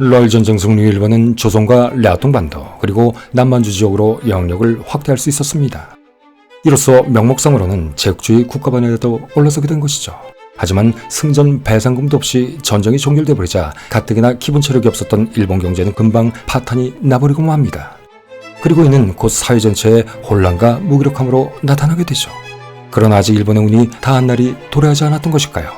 러일 전쟁 승리 후 일본은 조선과 랴동반도 그리고 남만주 지역으로 영향력을 확대할 수 있었습니다. 이로써 명목상으로는 제국주의 국가반열에도 올라서게 된 것이죠. 하지만 승전 배상금도 없이 전쟁이 종결돼 버리자 가뜩이나 기본 체력이 없었던 일본 경제는 금방 파탄이 나버리고 맙니다. 그리고 이는 곧 사회 전체의 혼란과 무기력함으로 나타나게 되죠. 그러나 아직 일본의 운이 다한 날이 도래하지 않았던 것일까요?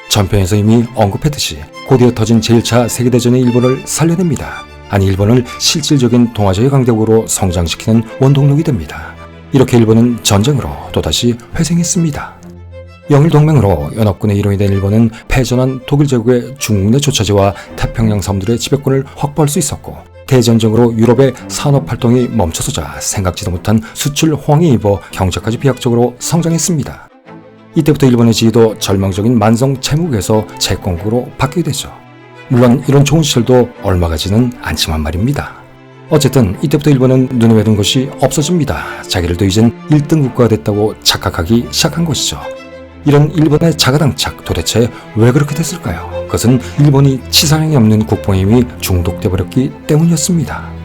전편에서 이미 언급했듯이 곧이어 터진 제1차 세계대전이 일본을 살려냅니다. 아니 일본을 실질적인 동아시아의 강대국으로 성장시키는 원동력이 됩니다. 이렇게 일본은 전쟁으로 또다시 회생했습니다. 영일동맹으로 연합군의 일원이 된 일본은 패전한 독일 제국의 중국 내 조차지와 태평양 섬들의 지배권을 확보할 수 있었고 대전쟁으로 유럽의 산업활동이 멈춰서자 생각지도 못한 수출 호황이 입어 경제까지 비약적으로 성장했습니다. 이때부터 일본의 지위도 절망적인 만성 채무국에서 채권국으로 바뀌게 되죠. 물론 이런 좋은 시절도 얼마 가지는 않지만 말입니다. 어쨌든 이때부터 일본은 눈에 뵈는 것이 없어집니다. 자기들도 이젠 1등 국가가 됐다고 착각하기 시작한 것이죠. 이런 일본의 자가당착 도대체 왜 그렇게 됐을까요? 그것은 일본이 치사량이 없는 국뽕에 이미 중독돼 버렸기 때문이었습니다.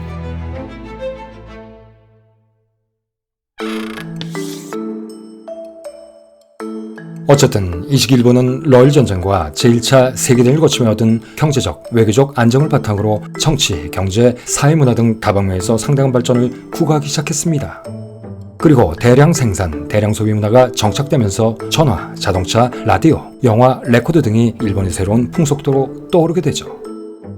어쨌든 이 시기 일본은 러일 전쟁과 제1차 세계대전을 거치며 얻은 경제적, 외교적 안정을 바탕으로 정치, 경제, 사회문화 등 다방면에서 상당한 발전을 구가하기 시작했습니다. 그리고 대량 생산, 대량 소비 문화가 정착되면서 전화, 자동차, 라디오, 영화, 레코드 등이 일본의 새로운 풍속도로 떠오르게 되죠.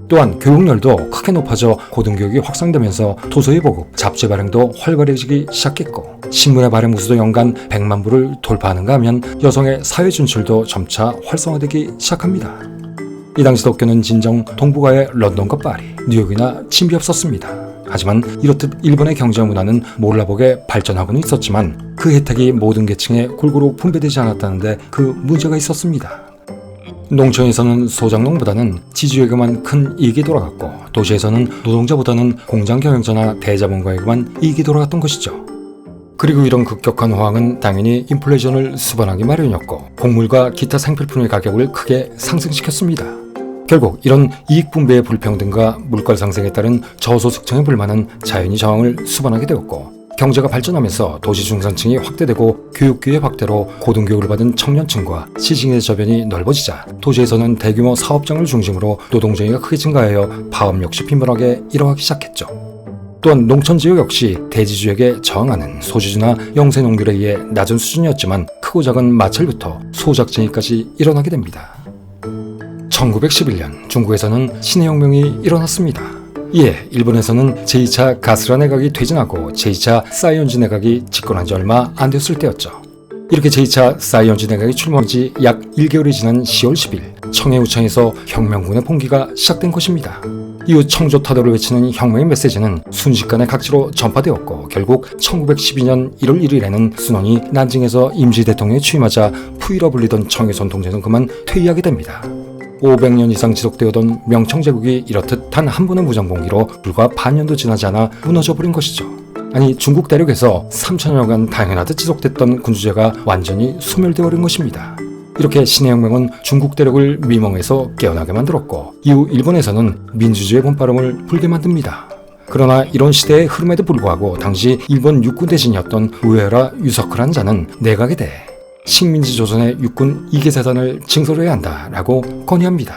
또한 교육열도 크게 높아져 고등교육이 확산되면서 도서의 보급, 잡지 발행도 활발해지기 시작했고 신문의 발행 부수도 연간 100만 부를 돌파하는가 하면 여성의 사회 진출도 점차 활성화되기 시작합니다. 이 당시 도쿄는 진정 동북아의 런던과 파리, 뉴욕이나 침비 없었습니다. 하지만 이렇듯 일본의 경제 문화는 몰라보게 발전하고는 있었지만 그 혜택이 모든 계층에 골고루 분배되지 않았다는데 그 문제가 있었습니다. 농촌에서는 소작농보다는 지주에게만 큰 이익이 돌아갔고 도시에서는 노동자보다는 공장 경영자나 대자본가에게만 이익이 돌아갔던 것이죠. 그리고 이런 급격한 호황은 당연히 인플레이션을 수반하기 마련이었고 곡물과 기타 생필품의 가격을 크게 상승시켰습니다. 결국 이런 이익 분배의 불평등과 물가 상승에 따른 저소득층의 불만은 자연히 저항을 수반하게 되었고 경제가 발전하면서 도시 중산층이 확대되고 교육기회 확대로 고등교육을 받은 청년층과 시중의 저변이 넓어지자 도시에서는 대규모 사업장을 중심으로 노동쟁이가 크게 증가하여 파업 역시 빈번하게 일어나기 시작했죠. 또한 농촌지역 역시 대지주에게 저항하는 소주주나 영세농들에 의해 낮은 수준이었지만 크고 작은 마찰부터 소작쟁이까지 일어나게 됩니다. 1911년 중국에서는 신해혁명이 일어났습니다. 이에 일본에서는 제2차 가스라 내각이 퇴진하고 제2차 사이언지 내각이 집권한 지 얼마 안 됐을 때였죠. 이렇게 제2차 사이언지 내각이 출범한 지 약 1개월이 지난 10월 10일 청해우창에서 혁명군의 봉기가 시작된 것입니다. 이후 청조타도를 외치는 혁명의 메시지는 순식간에 각지로 전파되었고 결국 1912년 1월 1일에는 순원이 난징에서 임시대통령이 취임하자 푸이라 불리던 청해선 통제는 그만 퇴위하게 됩니다. 500년 이상 지속되어던 명청제국이 이렇듯 단 한 번의 무장봉기로 불과 반년도 지나지 않아 무너져버린 것이죠. 아니 중국 대륙에서 3천여년간 당연하듯 지속됐던 군주제가 완전히 소멸되어버린 것입니다. 이렇게 신해혁명은 중국 대륙을 미멍에서 깨어나게 만들었고 이후 일본에서는 민주주의의 봄바람을 불게 만듭니다. 그러나 이런 시대의 흐름에도 불구하고 당시 일본 육군 대신이었던 우에라 유서크라는 자는 내각에 대해 식민지 조선의 육군 2개 사단을 징설해야 한다라고 건의합니다.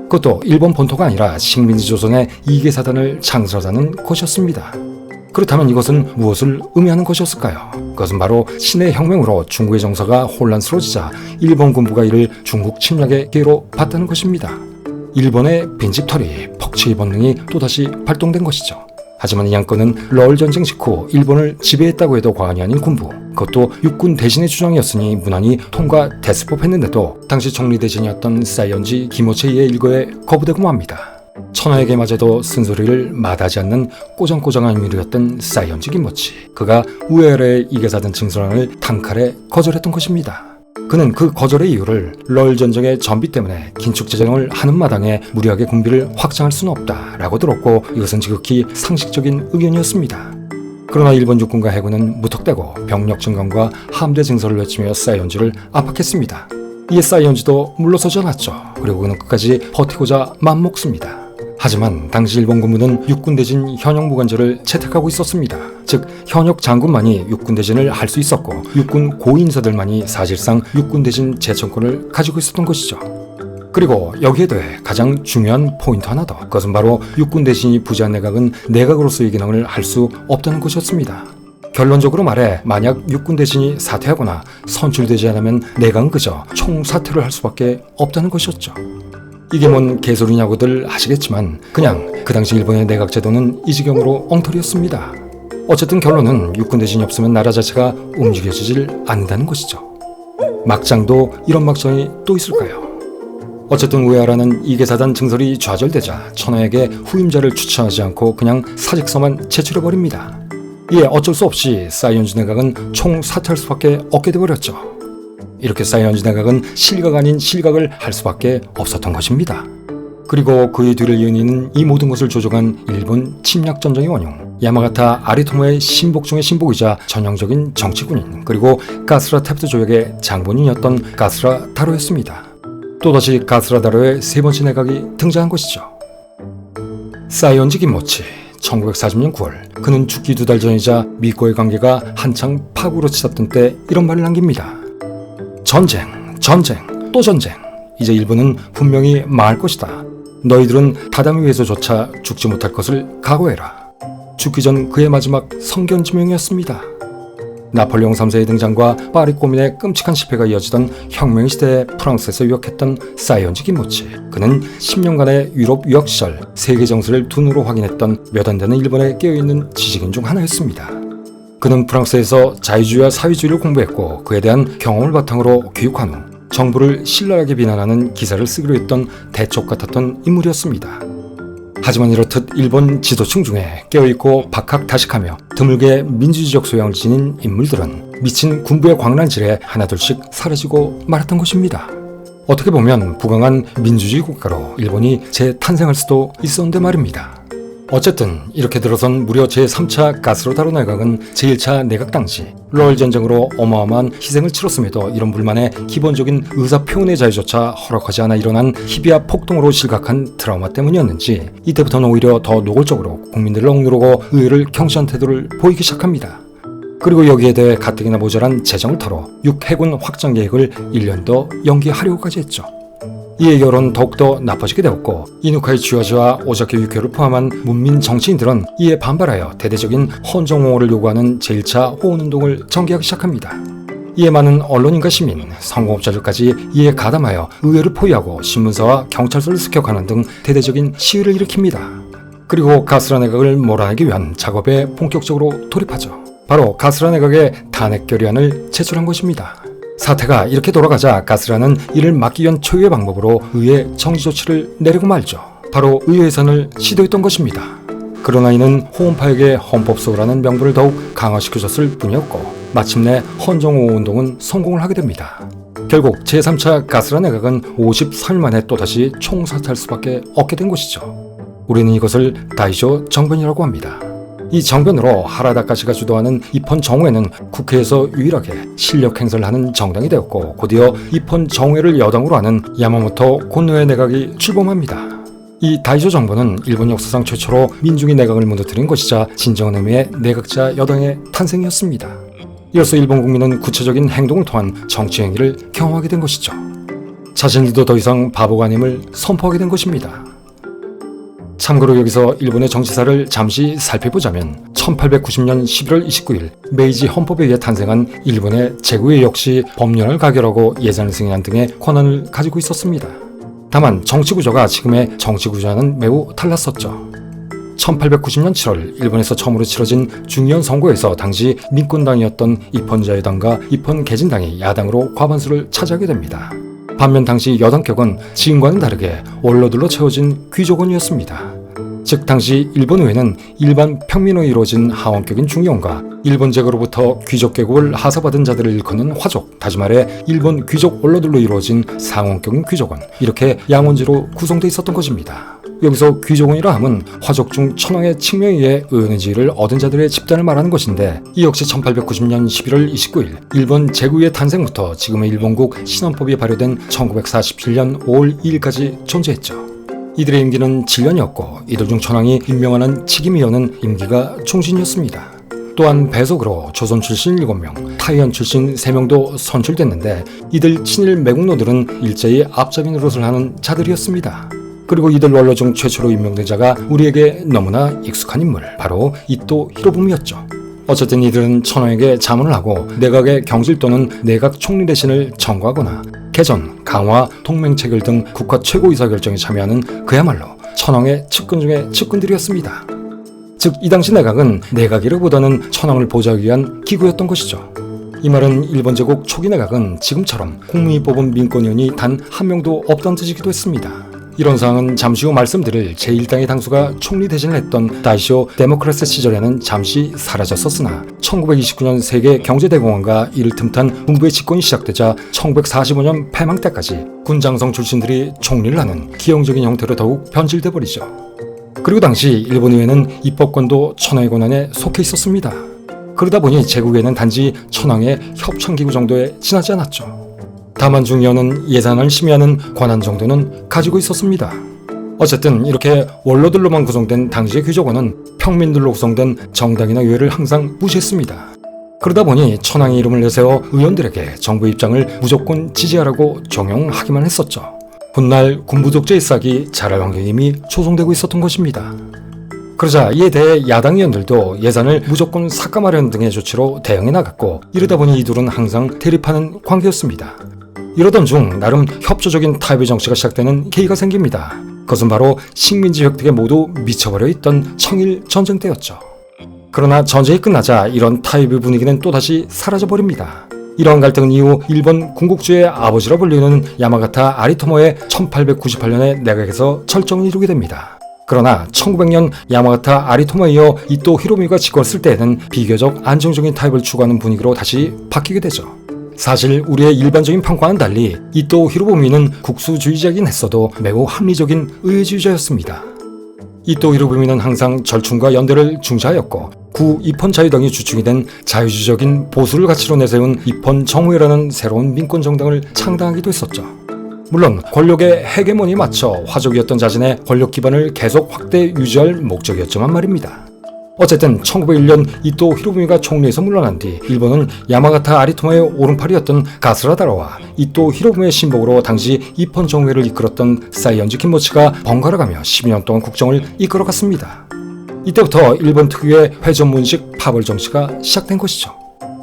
그것도 일본 본토가 아니라 식민지 조선의 2개 사단을 창설하자는 것이었습니다. 그렇다면 이것은 무엇을 의미하는 것이었을까요? 그것은 바로 신해 혁명으로 중국의 정서가 혼란스러워지자 일본 군부가 이를 중국 침략의 기회로 봤다는 것입니다. 일본의 빈집털이 퍽치기 본능이 또다시 발동된 것이죠. 하지만 이 안건은 러일 전쟁 직후 일본을 지배했다고 해도 과언이 아닌 군부, 그것도 육군 대신의 주장이었으니 무난히 통과 대수법했는데도 당시 총리 대신이었던 사이언지 기모체이의 일거에 거부되고 맙니다. 천하에게 맞아도 쓴소리를 마다하지 않는 꼬장꼬장한 인물이었던 사이언지 기모치, 그가 우에라의 이계사단 징설안을 단칼에 거절했던 것입니다. 그는 그 거절의 이유를 러일 전쟁의 전비 때문에 긴축 재정을 하는 마당에 무리하게 군비를 확장할 수는 없다라고 들었고 이것은 지극히 상식적인 의견이었습니다. 그러나 일본 육군과 해군은 무턱대고 병력 증강과 함대 증설을 외치며 사이언지를 압박했습니다. 이에 사이언지도 물러서지 않았죠. 그리고 그는 끝까지 버티고자 맘먹습니다. 하지만 당시 일본 군부는 육군대진 현역 무관제를 채택하고 있었습니다. 즉 현역 장군만이 육군대진을 할 수 있었고 육군 고위인사들만이 사실상 육군대진 제청권을 가지고 있었던 것이죠. 그리고 여기에 더해 가장 중요한 포인트 하나 더, 그것은 바로 육군대진이 부재한 내각은 내각으로서의 기능을 할 수 없다는 것이었습니다. 결론적으로 말해 만약 육군대진이 사퇴하거나 선출되지 않으면 내각은 그저 총사퇴를 할 수밖에 없다는 것이었죠. 이게 뭔 개소리냐고들 하시겠지만 그냥 그 당시 일본의 내각 제도는 이 지경으로 엉터리였습니다. 어쨌든 결론은 육군대진이 없으면 나라 자체가 움직여지질 않는다는 것이죠. 막장도 이런 막장이 또 있을까요? 어쨌든 우에하라는 이계사단 증설이 좌절되자 천황에게 후임자를 추천하지 않고 그냥 사직서만 제출해버립니다. 이에 어쩔 수 없이 사이언지 내각은 총사퇴할 수밖에 없게 돼버렸죠. 이렇게 사이언지 내각은 실각 아닌 실각을 할 수밖에 없었던 것입니다. 그리고 그의 뒤를 이어는 이 모든 것을 조종한 일본 침략전쟁의 원흉 야마가타 아리토모의 신복 중의 신복이자 전형적인 정치군인, 그리고 가스라 탭트 조약의 장본인이었던 가스라 다로였습니다. 또다시 가스라 다로의 세 번째 내각이 등장한 것이죠. 사이언지 김모치. 1940년 9월 그는 죽기 2달 전이자 미국과의 관계가 한창 파국으로 치닫던 때 이런 말을 남깁니다. 전쟁, 또 전쟁. 이제 일본은 분명히 망할 것이다. 너희들은 다다미 위에서조차 죽지 못할 것을 각오해라. 죽기 전 그의 마지막 성견지명이었습니다. 나폴레옹 3세의 등장과 파리 꼬민의 끔찍한 실패가 이어지던 혁명 시대에 프랑스에서 유학했던 사이언지 김모치. 그는 10년간의 유럽 유학 시절 세계 정세를 두 눈으로 확인했던 몇 안 되는 일본에 깨어있는 지식인 중 하나였습니다. 그는 프랑스에서 자유주의와 사회주의를 공부했고 그에 대한 경험을 바탕으로 교육한 후 정부를 신랄하게 비난하는 기사를 쓰기로 했던 대쪽 같았던 인물이었습니다. 하지만 이렇듯 일본 지도층 중에 깨어있고 박학다식하며 드물게 민주주의적 소양을 지닌 인물들은 미친 군부의 광란질에 하나둘씩 사라지고 말았던 것입니다. 어떻게 보면 부강한 민주주의 국가로 일본이 재탄생할 수도 있었는데 말입니다. 어쨌든 이렇게 들어선 무려 제3차 가스로 다로 내각은 제1차 내각 당시 러일 전쟁으로 어마어마한 희생을 치렀음에도 이런 불만의 기본적인 의사 표현의 자유조차 허락하지 않아 일어난 희비와 폭동으로 실각한 트라우마 때문이었는지 이때부터는 오히려 더 노골적으로 국민들을 억누르고 의회를 경시한 태도를 보이기 시작합니다. 그리고 여기에 대해 가뜩이나 모자란 재정을 털어 육해군 확장 계획을 1년 더 연기하려고까지 했죠. 이에 여론 더욱더 나빠지게 되었고 이누카이 쥐와즈와 오자키 유키오를 포함한 문민 정치인들은 이에 반발하여 대대적인 헌정옹호를 요구하는 제1차 호원운동을 전개하기 시작합니다. 이에 많은 언론인과 시민, 상공업자들까지 이에 가담하여 의회를 포위하고 신문사와 경찰서를 습격하는 등 대대적인 시위를 일으킵니다. 그리고 가스라 내각을 몰아내기 위한 작업에 본격적으로 돌입하죠. 바로 가스라 내각의 탄핵 결의안을 제출한 것입니다. 사태가 이렇게 돌아가자 가스라는 이를 막기 위한 초유의 방법으로 의회 정지 조치를 내리고 말죠. 바로 의회 예산을 시도했던 것입니다. 그러나 이는 호원파에게 헌법소라는 명분을 더욱 강화시켜줬을 뿐이었고 마침내 헌정옹호 운동은 성공을 하게 됩니다. 결국 제3차 가스라 내각은 54일 만에 또다시 총사퇴할 수밖에 없게 된 것이죠. 우리는 이것을 다이조 정변이라고 합니다. 이 정변으로 하라다카시가 주도하는 입헌 정회는 국회에서 유일하게 실력 행사를 하는 정당이 되었고 곧이어 입헌 정회를 여당으로 하는 야마모토 고노에 내각이 출범합니다. 이 다이조 정부는 일본 역사상 최초로 민중이 내각을 무너뜨린 것이자 진정한 의미의 내각자 여당의 탄생이었습니다. 이로써 일본 국민은 구체적인 행동을 통한 정치 행위를 경험하게 된 것이죠. 자신들도 더 이상 바보가 아님을 선포하게 된 것입니다. 참고로 여기서 일본의 정치사를 잠시 살펴보자면 1890년 11월 29일 메이지 헌법에 의해 탄생한 일본의 제국의 역시 법령을 가결하고 예산을 승인한 등의 권한을 가지고 있었습니다. 다만 정치구조가 지금의 정치구조와는 매우 달랐었죠. 1890년 7월 일본에서 처음으로 치러진 중의원 선거에서 당시 민권당이었던 입헌자유당과 입헌개진당이 야당으로 과반수를 차지하게 됩니다. 반면 당시 여당격은 지금과는 다르게 원로들로 채워진 귀족원이었습니다. 즉 당시 일본 의회는 일반 평민으로 이루어진 하원격인 중의원과 일본 제국으로부터 귀족 계급을 하사받은 자들을 일컫는 화족, 다시 말해 일본 귀족 원로들로 이루어진 상원격인 귀족원, 이렇게 양원제로 구성되어 있었던 것입니다. 여기서 귀족원이라 함은 화족 중 천황의 칙명에 의해 의원의 지위를 얻은 자들의 집단을 말하는 것인데 이 역시 1890년 11월 29일 일본 제국의 탄생부터 지금의 일본국 신헌법이 발효된 1947년 5월 2일까지 존재했죠. 이들의 임기는 7년이었고 이들 중 천황이 임명하는 직임위원은 임기가 총신이었습니다. 또한 배속으로 조선 출신 7명, 타이완 출신 3명도 선출됐는데 이들 친일 매국노들은 일제히 앞잡이 노릇을 하는 자들이었습니다. 그리고 이들 원로 중 최초로 임명된 자가 우리에게 너무나 익숙한 인물, 바로 이토 히로부미였죠. 어쨌든 이들은 천황에게 자문을 하고 내각의 경질 또는 내각 총리 대신을 청구하거나 개전, 강화, 동맹 체결 등 국가 최고 의사결정에 참여하는 그야말로 천황의 측근 중의 측근들이었습니다. 즉 이 당시 내각은 내각이라기보다는 천황을 보좌하기 위한 기구였던 것이죠. 이 말은 일본 제국 초기 내각은 지금처럼 국민이 뽑은 민권위원이 단 한 명도 없던 뜻이기도 했습니다. 이런 상황은 잠시 후 말씀드릴 제1당의 당수가 총리 대신을 했던 다이쇼 데모크라스 시절에는 잠시 사라졌었으나 1929년 세계 경제대공황과 이를 틈탄 군부의 집권이 시작되자 1945년 패망 때까지 군장성 출신들이 총리를 하는 기형적인 형태로 더욱 변질돼 버리죠. 그리고 당시 일본 의회는 입법권도 천황의 권한에 속해 있었습니다. 그러다 보니 제국에는 단지 천황의 협창기구 정도에 지나지 않았죠. 다만 중요한 예산을 심의하는 권한 정도는 가지고 있었습니다. 어쨌든 이렇게 원로들로만 구성된 당시의 귀족원은 평민들로 구성된 정당이나 의회를 항상 무시했습니다. 그러다 보니 천황의 이름을 내세워 의원들에게 정부 입장을 무조건 지지하라고 종용하기만 했었죠. 훗날 군부독재의 싹이 자랄 환경이 이미 조성되고 있었던 것입니다. 그러자 이에 대해 야당 의원들도 예산을 무조건 삭감하려는 등의 조치로 대응해 나갔고 이러다 보니 이둘은 항상 대립하는 관계였습니다. 이러던 중 나름 협조적인 타협의 정치가 시작되는 계기가 생깁니다. 그것은 바로 식민지 획득에 모두 미쳐버려 있던 청일 전쟁 때였죠. 그러나 전쟁이 끝나자 이런 타협의 분위기는 또다시 사라져버립니다. 이러한 갈등 이후 일본 군국주의의 아버지라 불리는 야마가타 아리토모의 1898년에 내각에서 철정을 이루게 됩니다. 그러나 1900년 야마가타 아리토모에 이어 이토 히로부미가 집권했을 때에는 비교적 안정적인 타협을 추구하는 분위기로 다시 바뀌게 되죠. 사실 우리의 일반적인 평가와는 달리 이토 히로부미는 국수주의자이긴 했어도 매우 합리적인 의회주의자였습니다. 이토 히로부미는 항상 절충과 연대를 중시하였고 구 입헌 자유당이 주축이 된 자유주의적인 보수를 가치로 내세운 입헌 정우회라는 새로운 민권 정당을 창당하기도 했었죠. 물론 권력의 헤게모니에 맞춰 화족이었던 자신의 권력 기반을 계속 확대 유지할 목적이었지만 말입니다. 어쨌든 1901년 이토 히로부미가 총리에서 물러난 뒤 일본은 야마가타 아리토모의 오른팔이었던 가스라다라와 이토 히로부미의 신복으로 당시 입헌 정회를 이끌었던 사이언지 김모치가 번갈아가며 12년 동안 국정을 이끌어갔습니다. 이때부터 일본 특유의 회전문식 파벌 정치가 시작된 것이죠.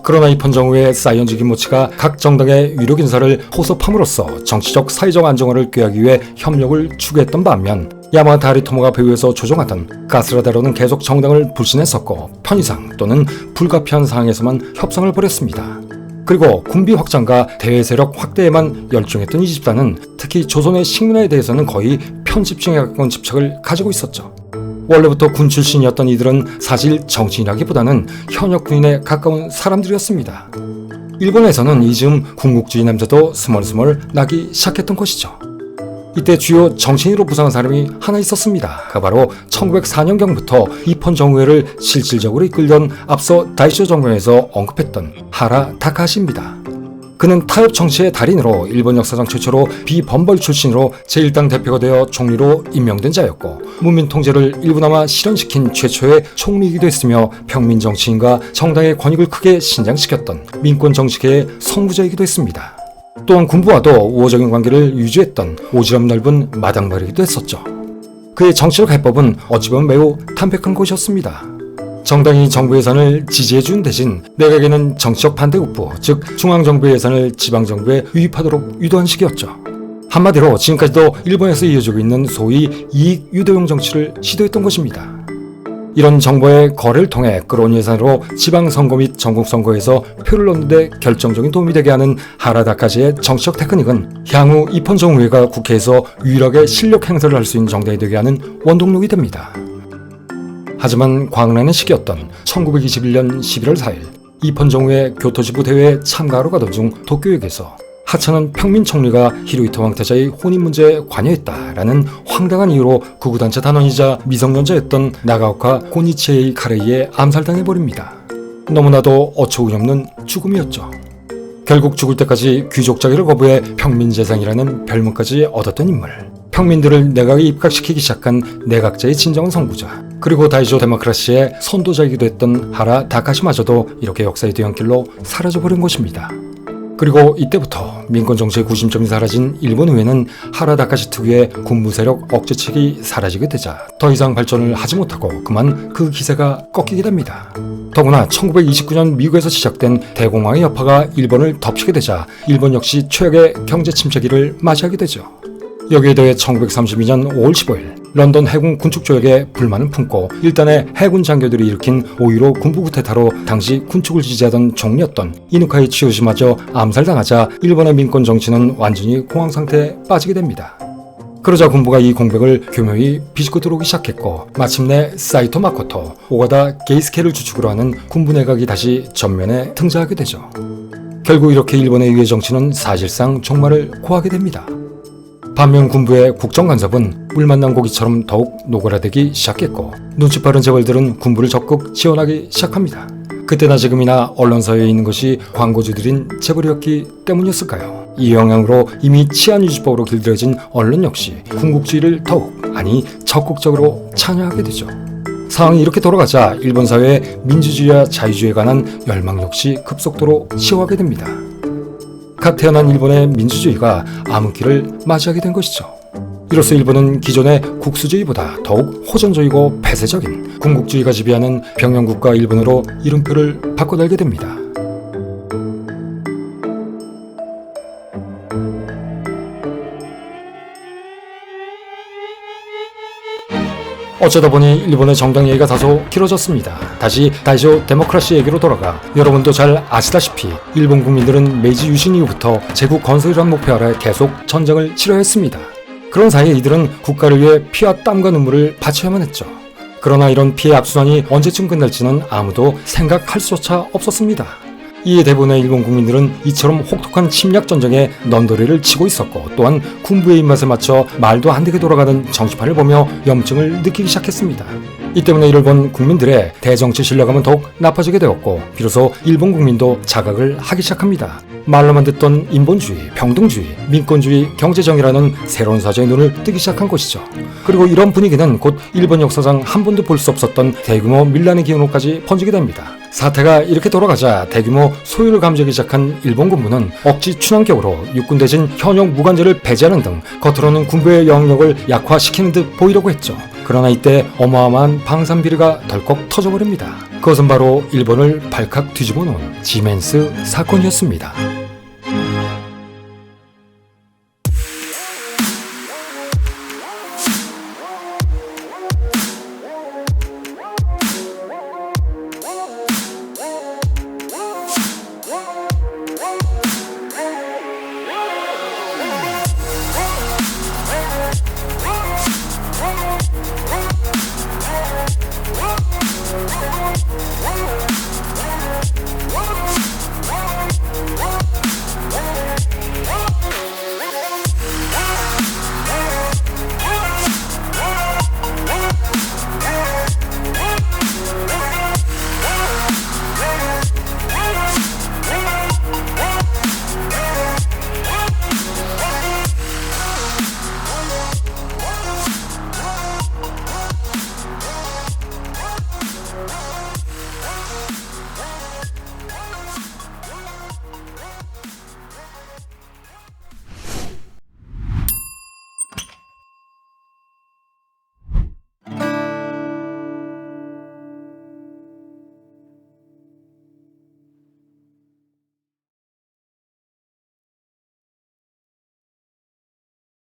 그러나 입헌 정후의 사이언지 김모치가 각 정당의 유력 인사를 포섭함으로써 정치적 사회적 안정화를 꾀하기 위해 협력을 추구했던 반면 야마가타 아리토모가 배후에서 조종하던 가스라다로는 계속 정당을 불신했었고 편의상 또는 불가피한 상황에서만 협상을 벌였습니다. 그리고 군비 확장과 대외 세력 확대에만 열중했던 이 집단은 특히 조선의 식민화에 대해서는 거의 편집증에 가까운 집착을 가지고 있었죠. 원래부터 군 출신이었던 이들은 사실 정치인이라기보다는 현역 군인에 가까운 사람들이었습니다. 일본에서는 이즈음 군국주의 냄새도 스멀스멀 나기 시작했던 것이죠. 이때 주요 정치인으로 부상한 사람이 하나 있었습니다. 그 바로 1904년경부터 입헌 정우회를 실질적으로 이끌던 앞서 다이쇼 정권에서 언급했던 하라 타카하시입니다. 그는 타협 정치의 달인으로 일본 역사상 최초로 비범벌 출신으로 제1당 대표가 되어 총리로 임명된 자였고 문민 통제를 일부나마 실현시킨 최초의 총리이기도 했으며 평민 정치인과 정당의 권익을 크게 신장시켰던 민권 정치계의 선구자이기도 했습니다. 또한 군부와도 우호적인 관계를 유지했던 오지랖 넓은 마당발이기도 했었죠. 그의 정치적 해법은 어찌 보면 매우 담백한 것이었습니다. 정당이 정부 예산을 지지해준 대신 내각에는 정치적 반대국부, 즉 중앙정부의 예산을 지방정부에 유입하도록 유도한 식이었죠. 한마디로 지금까지도 일본에서 이어지고 있는 소위 이익 유도용 정치를 시도했던 것입니다. 이런 정보의 거래를 통해 끌어온 예산으로 지방선거 및 전국선거에서 표를 얻는 데 결정적인 도움이 되게 하는 하라 타카시의 정치적 테크닉은 향후 입헌 정우회가 국회에서 유일하게 실력 행사를 할 수 있는 정당이 되게 하는 원동력이 됩니다. 하지만 광란의 시기였던 1921년 11월 4일 입헌 정우회 교토지부 대회에 참가하러 가던 중 도쿄역에서 하찮은 평민 총리가 히로히토 왕태자의 혼인 문제에 관여했다라는 황당한 이유로 구구단체 단원이자 미성년자였던 나가오카 고니치에이 카레이에 암살당해버립니다. 너무나도 어처구니 없는 죽음이었죠. 결국 죽을 때까지 귀족 자기를 거부해 평민재상이라는 별명까지 얻었던 인물. 평민들을 내각에 입각시키기 시작한 내각제의 진정한 선구자, 그리고 다이쇼 데모크라시의 선도자이기도 했던 하라 다카시마저도 이렇게 역사의 뒤안길로 사라져버린 것입니다. 그리고 이때부터 민권 정치의 구심점이 사라진 일본 의회는 하라 다카시 특유의 군부 세력 억제책이 사라지게 되자 더 이상 발전을 하지 못하고 그만 그 기세가 꺾이게 됩니다. 더구나 1929년 미국에서 시작된 대공황의 여파가 일본을 덮치게 되자 일본 역시 최악의 경제 침체기를 맞이하게 되죠. 여기에 더해 1932년 5월 15일 런던 해군 군축조약에 불만을 품고 일단의 해군 장교들이 일으킨 5.15 군부 쿠데타로 당시 군축을 지지하던 총리였던 이누카이 치요시마저 암살당하자 일본의 민권 정치는 완전히 공황 상태에 빠지게 됩니다. 그러자 군부가 이 공백을 교묘히 비집고 들어오기 시작했고 마침내 사이토 마코토, 오가다 게이스케를 주축으로 하는 군부 내각이 다시 전면에 등장하게 되죠. 결국 이렇게 일본의 의회 정치는 사실상 종말을 고하게 됩니다. 반면 군부의 국정간섭은 물 만난 고기처럼 더욱 노골화되기 시작했고 눈치 빠른 재벌들은 군부를 적극 지원하기 시작합니다. 그때나 지금이나 언론사회에 있는 것이 광고주들인 재벌이었기 때문이었을까요? 이 영향으로 이미 치안유지법으로 길들여진 언론 역시 군국주의를 더욱, 아니 적극적으로 찬양하게 되죠. 상황이 이렇게 돌아가자 일본 사회의 민주주의와 자유주의에 관한 열망 역시 급속도로 식어가게 됩니다. 갓 태어난 일본의 민주주의가 암흑기를 맞이하게 된 것이죠. 이로써 일본은 기존의 국수주의보다 더욱 호전적이고 폐쇄적인 군국주의가 지배하는 병영국가 일본으로 이름표를 바꿔달게 됩니다. 어쩌다 보니 일본의 정당 얘기가 다소 길어졌습니다. 다시 다이쇼 데모크라시 얘기로 돌아가 여러분도 잘 아시다시피 일본 국민들은 메이지 유신 이후부터 제국 건설이란 목표 아래 계속 전쟁을 치러했습니다. 그런 사이에 이들은 국가를 위해 피와 땀과 눈물을 바쳐야만 했죠. 그러나 이런 피해 악순환이 언제쯤 끝날지는 아무도 생각할 수조차 없었습니다. 이에 대부분의 일본 국민들은 이처럼 혹독한 침략 전쟁에 넌더리를 치고 있었고 또한 군부의 입맛에 맞춰 말도 안 되게 돌아가는 정치판을 보며 염증을 느끼기 시작했습니다. 이 때문에 이를 본 국민들의 대정치 신뢰감은 더욱 나빠지게 되었고 비로소 일본 국민도 자각을 하기 시작합니다. 말로만 듣던 인본주의, 평등주의, 민권주의, 경제정의라는 새로운 사자의 눈을 뜨기 시작한 것이죠. 그리고 이런 분위기는 곧 일본 역사상 한 번도 볼 수 없었던 대규모 밀란의 기운으로까지 번지게 됩니다. 사태가 이렇게 돌아가자 대규모 소유를 감지하기 시작한 일본 군부는 억지 춘환격으로 육군 대신 현역 무관제를 배제하는 등 겉으로는 군부의 영역을 약화시키는 듯 보이려고 했죠. 그러나 이때 어마어마한 방산 비리가 덜컥 터져버립니다. 그것은 바로 일본을 발칵 뒤집어 놓은 지멘스 사건이었습니다.